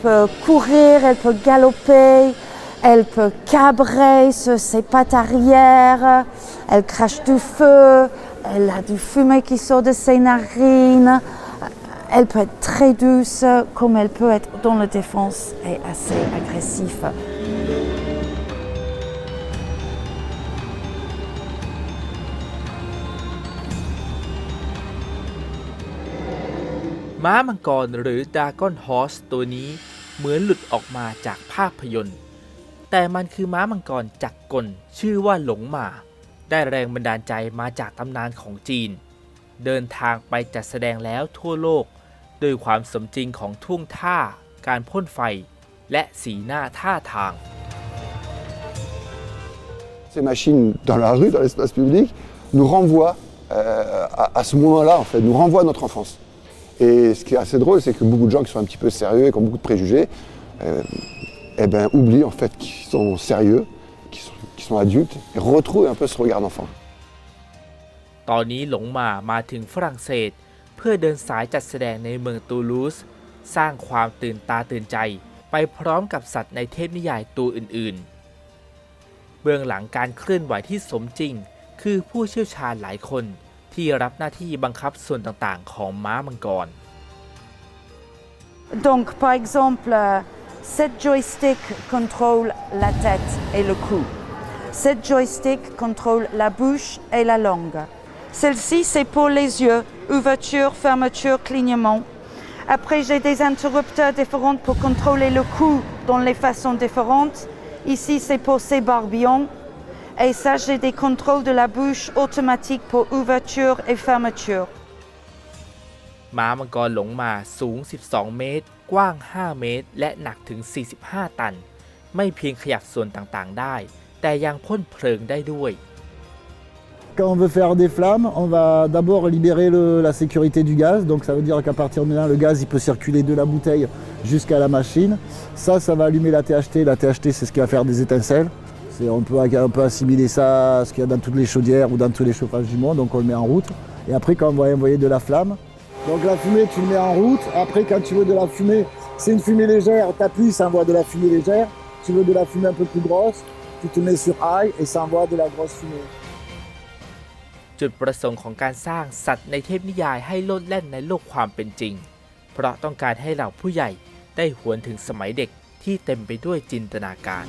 peut courir, elle peut galoper, elle peut cabrer sur ses pattes arrière, elle crache du feu, elle a du fumée qui sort de ses narines. Elle peut être très douce comme elle peut être dans la défense et assez agressive.ม้ามังกรหรือดราก้อนฮอร์สตัวนี้เหมือนหลุดออกมาจากภาพยนตร์แต่มันคือม้ามังกรจักรกลชื่อว่าหลงหม่าได้แรงบันดาลใจมาจากตำนานของจีนเดินทางไปจัดแสดงแล้วทั่วโลกด้วยความสมจริงของท่วงท่าการพ่นไฟและสีหน้าท่าทาง Ces machines dans la rue, dans l'espace public, nous renvoient à ce moment-là, en fait, nous renvoient à notre enfance. Et ce qui est assez drôle, c'est que beaucoup de gens qui sont un petit peu sérieux et qui ont beaucoup de préjugés, oublient en fait qu'ils sont sérieux, qu'ils sont adultes, et retrouvent un peu ce regard d'enfant. ตอนนี้หลงหม่ามาถึงฝรั่งเศสเพื่อเดินสายจัดแสดงในเมืองตูลูสสร้างความตื่นตาตื่นใจไปพร้อมกับสัตว์ในเทพนิยายตัวอื่นๆเบื้องหลังการเคลื่อนไหวที่สมจริงคือผู้เชี่ยวชาญหลายคนที่รับหน้าที่บังคับส่วนต่างๆของม้ามังกร Donc par exemple, cette joystick contrôle la tête et le cou. Cette joystick contrôle la bouche et la langue. Celle-ci, c'est pour les yeux, ouverture, fermeture, clignement. Après, j'ai des interrupteurs différents pour contrôler le cou dans les façons différentes. Ici, c'est pour ces barbillons. Et ça, j'ai des contrôles de la bouche automatiques pour ouverture et fermeture. ม้ามังกรหลงหม่าสูง 12 เมตร กว้าง 5 เมตร และหนักถึง 45 ตัน ไม่เพียงขยับส่วนต่างๆได้แต่ยังพ่นเพลิงได้ด้วย Quand on veut faire des flammes, on va d'abord libérer la sécurité du gaz. Donc ça veut dire qu'à partir de là, le gaz il peut circuler de la bouteille jusqu'à la machine. Ça va allumer la THT. La THT, c'est ce qui va faire des étincelles. On peut assimiler ça à ce qu'il y a dans toutes les chaudières ou dans tous les chauffages du monde. Donc on le met en route. Et après, quand on va envoyer de la flamme, donc la fumée, tu le mets en route. Après, quand tu veux de la fumée, c'est une fumée légère. Tu appuies, ça envoie de la fumée légère. Tu veux de la fumée un peu plus grosse, tu te mets sur high et ça envoie de la grosse fumée. จุดประสงค์ของการสร้างสัตว์ในเทพนิยายให้โลดแล่นในโลกความเป็นจริงเพราะต้องการให้เราผู้ใหญ่ได้หวนถึงสมัยเด็กที่เต็มไปด้วยจินตนาการ